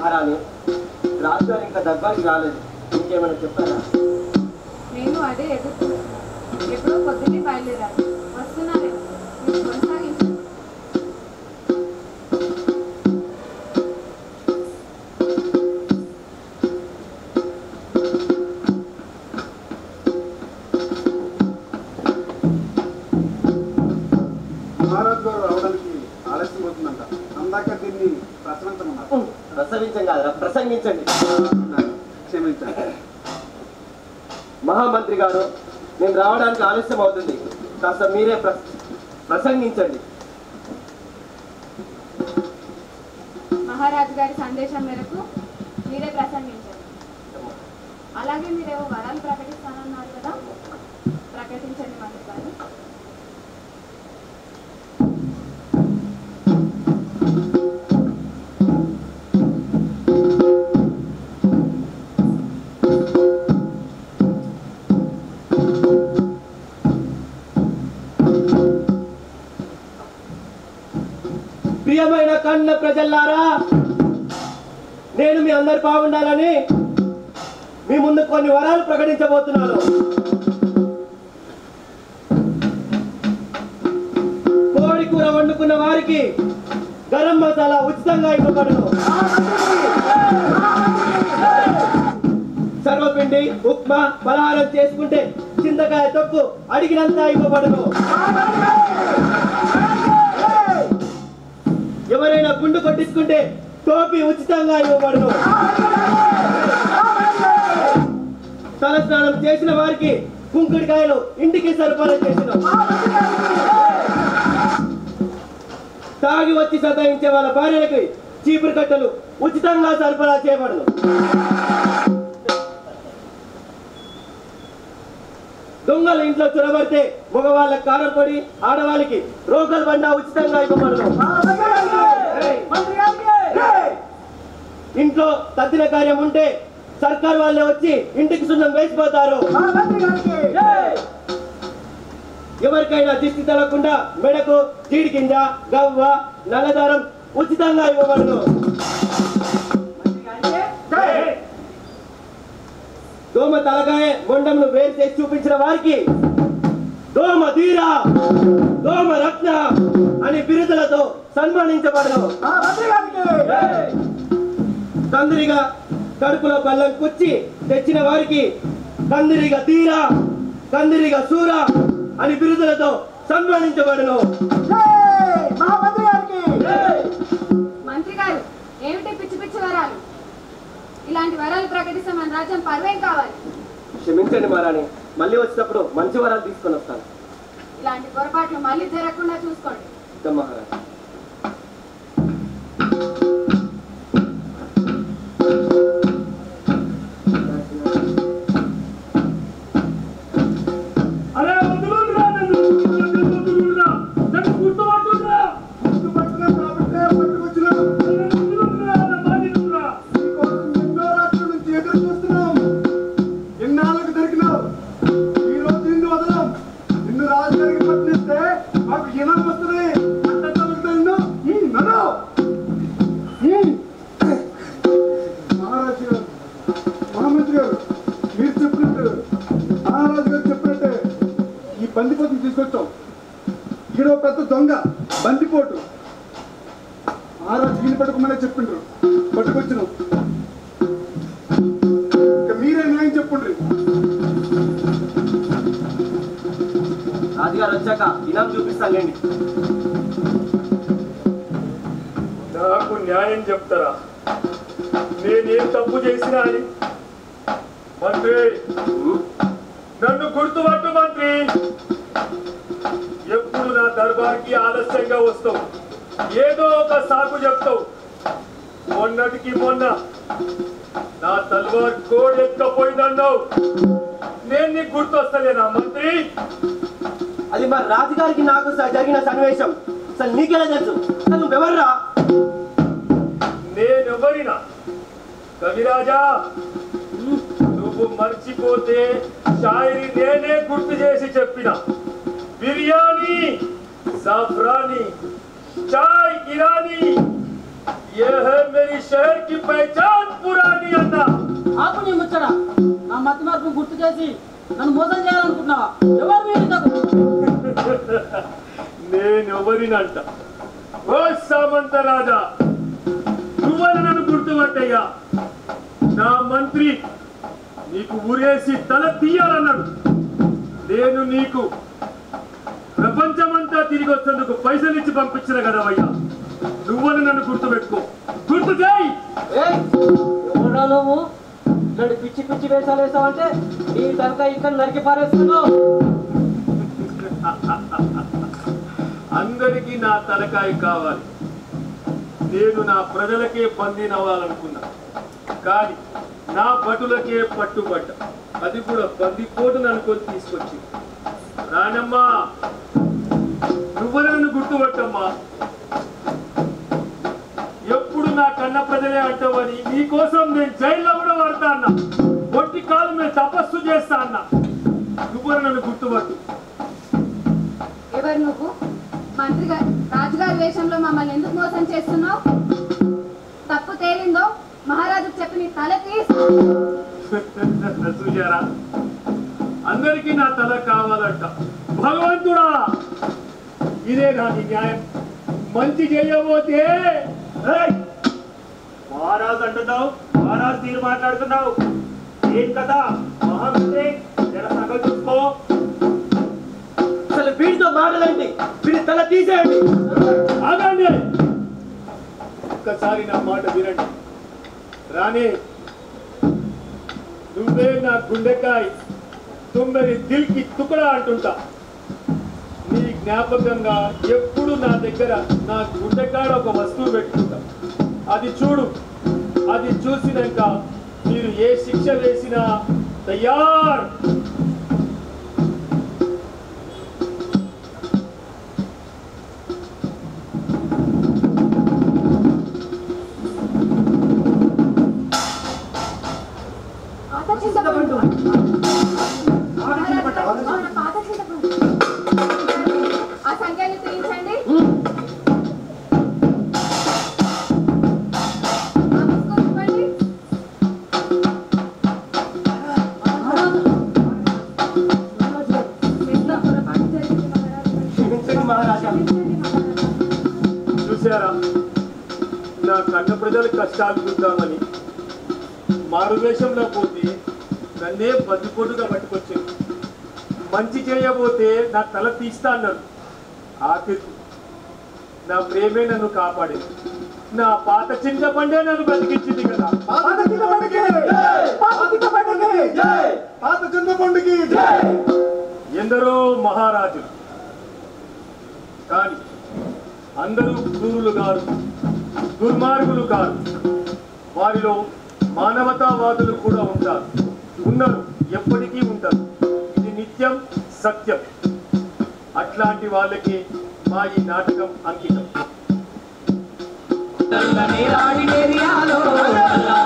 మహారాణి, రాజుగారు ఇంకా దర్బార్కి రాలేదు. ఇంకేమైనా చెప్పారా? నేను అదే ఎదుర్కొన్నాను. ఎప్పుడో పొద్దున్నే బయలుదేరాను. వస్తున్నారే కొనసాగించు. మహారాజు గారు రావడానికి ఆలస్యం అవుతుందంట. అందాక దీన్ని ప్రసవించమన్నారు. ప్రసవించం కాదురా, ప్రసంగించండి. క్షమించండి మహామంత్రి గారు, నేను రావడానికి ఆలస్యం అవుతుంది. కాస్త మీరే ప్రసంగించండి. మహారాజు గారి సందేశం మేరకు మీరే ప్రసంగించండి. అలాగే మీరేవో వరాలు ప్రకటిస్తానన్నారు కదా, ప్రకటించండి మంత్రి గారు. ప్రియమైన కన్న ప్రజల్లారా, నేను మీ అందరు బాగుండాలని మీ ముందు కొన్ని వరాలు ప్రకటించబోతున్నాను. కోడి కూర వండుకున్న వారికి గరం మసాలా ఉచితంగా ఇవ్వబడును. సర్వపిండి ఉప్మా పలహారం చేసుకుంటే చింతకాయ తొక్కు అడిగినంత ఇవ్వబడును. ఎవరైనా గుండు కొట్టించుకుంటే టోపీ ఉచితంగా ఇవ్వబడును. తలస్నానం చేసిన వారికి కుంకుడికాయలు ఇంటికి సరఫరా చేసిన. తాగి వచ్చి సతాయించే వాళ్ళ భార్యలకి చీపురు కట్టలు ఉచితంగా సరఫరా చేయబడును. దొంగలు ఇంట్లో చొరబడితే మగవాళ్ళకి కారం పొడి, ఆడవాళ్ళకి రోకల్ బండ ఉచితంగా ఇవ్వబడును. ఇంట్లో తద్దిన కార్యం ఉంటే సర్కార్ వాళ్ళే వచ్చి ఇంటికి సున్నం వేసిపోతారు. ఎవరికైనా దిష్టి తగలకుండా మెడకు జీడి కింద గవ్వ నల్లదారం ఉచితంగా ఇవ్వబడును. దోమ తలకాయ మొండంను వేరు చేసి చూపించిన వారికి దోమ ధీర, దోమ రత్న అని బిరుదులతో సన్మానించబడను. కందిరిగా కడుపులో బల్లం కుచ్చి తెచ్చిన వారికి కందిరిగా ధీర, కందిరిగా సూర అని బిరుదులతో సన్మానించబడను. మంత్రి గారు, ఏమిటి పిచ్చి పిచ్చి వరాలు? ఇలాంటి వరాలు ప్రకటిస్తే మన రాజ్యం పర్వేం కావాలి. క్షమించండి మహారాణి, మళ్ళీ వచ్చేటప్పుడు మంచి వరాలు తీసుకొని వస్తాను. ఇలాంటి పొరపాట్లు మళ్ళీ జరగకుండా చూసుకోండి. మహారాణి, బందిపోతుని తీసుకొచ్చాం. ఈడో పెద్ద దొంగ బందిపోటు. మహారాజు ఈయన పట్టుకోమనే చెప్పిండ్రు, పట్టుకొచ్చినాం. ఇక మీరే న్యాయం చెప్పుండ్రి. రాజుగారు వచ్చాక ఇనాం చూపిస్తానండి. నాకు న్యాయం చెప్తారా? నేనేం తప్పు చేసినా అని? మంత్రి, నన్ను గుర్తుపట్టు మంత్రి. ఎప్పుడు నా దర్బార్కి ఆలస్యంగా వస్తావు, ఏదో ఒక సాకు చెప్తావు. మొన్నటికి మొన్న నా తల్వార్ కోడ్ ఎక్కపోయిందన్నావు. నేను నీకు గుర్తొస్తలేనా మంత్రి? అది మరి రాజుగారికి నాకు జరిగిన సన్నివేశం అసలు నీకెలా తెలుసు? నువ్వెవర్రా? నేనెవరినా? కవిరాజా, నువ్వు మర్చిపోతే షాయిరీ నేనే గుర్తు చేసి చెప్పిన. బిర్యానీ जाफरानी चाय ईरानी, ये है मेरी शहर की पहचान। చేసి నన్ను మోసం చేయాలనుకుంటున్నావా? ఎవరు మీరు ఇంతకు? నేనెవరినంట? ఓ సామంత రాజా, నువ్వని నన్ను గుర్తుపట్టయ్యా. నా మంత్రి నీకు ఊరేసి తల తీయాలన్నాడు. నేను నీకు ప్రపంచమంతా తిరిగి వచ్చేందుకు పైసలు ఇచ్చి పంపించిన కదవయ్యా. నువ్వని నన్ను గుర్తుపెట్టుకో, గుర్తు చేయి. ఎవరా నువ్వు? ఇట్లాంటి పిచ్చి పిచ్చి వేషాలు వేసావంటే నీ తనక ఇక్కడ నరికి పారేస్తున్నావు. అందరికీ నా తలకాయ కావాలి. నేను నా ప్రజలకే బందీనవ్వాలనుకున్నా, కానీ నా భటులకే పట్టుబడ్డ. అది కూడా బందిపోటును అనుకొని తీసుకొచ్చి. రానమ్మా, నువ్వు నన్ను గుర్తుపట్టమ్మా. ఎప్పుడు నా కన్న ప్రజలే అంటావని నీకోసం నేను జైల్లో కూడా పడతా అన్నా. ఒట్టి కాలు నేను తపస్సు చేస్తా అన్నా. నువ్వు నన్ను గుర్తుపట్టు. ఎవరు నువ్వు? మంత్రి గారు రాజుగారి వేషంలో మమ్మల్ని ఎందుకు మోసం చేస్తున్నావు? తప్పు తేలిందో మహారాజుకు చెప్పి నీ తల తీసి. చూశారా, అందరికీ నా తల కావాలంట. భగవంతుడా, ఇదే నాది న్యాయం. మంచి చేయబోతే మహారాజు అంటున్నావు, మహారాజు తీరు మాట్లాడుతున్నావు. ఏం కదా మహామంత్రి, జన సంగతి చూసుకో. అసలు వీడితో మాటలండి, వీడి తల తీసేయండి. ఆగండి, ఒక్కసారి నా మాట వినండి. రాణి, నువ్వే నా గుండెకాయ, తుమ్మెరి దిల్కి తుకడా అంటుంటా. నీ జ్ఞాపకంగా ఎప్పుడు నా దగ్గర నా గుండెకాడ ఒక వస్తువు పెట్టుకుంటా. అది చూడు. అది చూసినాక మీరు ఏ శిక్ష వేసినా తయార్. ఆ సంఖ్యని తీయించండి. చూసారా, నా కన్న ప్రజల కష్టాలు చూద్దామని మారువేషంలో పోతే నన్నే బతిపోటుగా పట్టుకొచ్చింది. మంచి చేయబోతే నా తల తీస్తా అన్నాడు. ఆఖరికి నా ప్రేమే నన్ను కాపాడింది. నా పాత చింతపండే నన్ను బతికించింది కదా. ఎందరో మహారాజులు, కానీ అందరూ క్రూరులు గారు, దుర్మార్గులు కాదు. వారిలో మానవతావాదులు కూడా ఉన్నారు, ఎప్పటికీ ఉంటారు. ఇది నిత్యం సత్యం. అట్లాంటి వాళ్ళకి మా ఈ నాటకం అంకితం.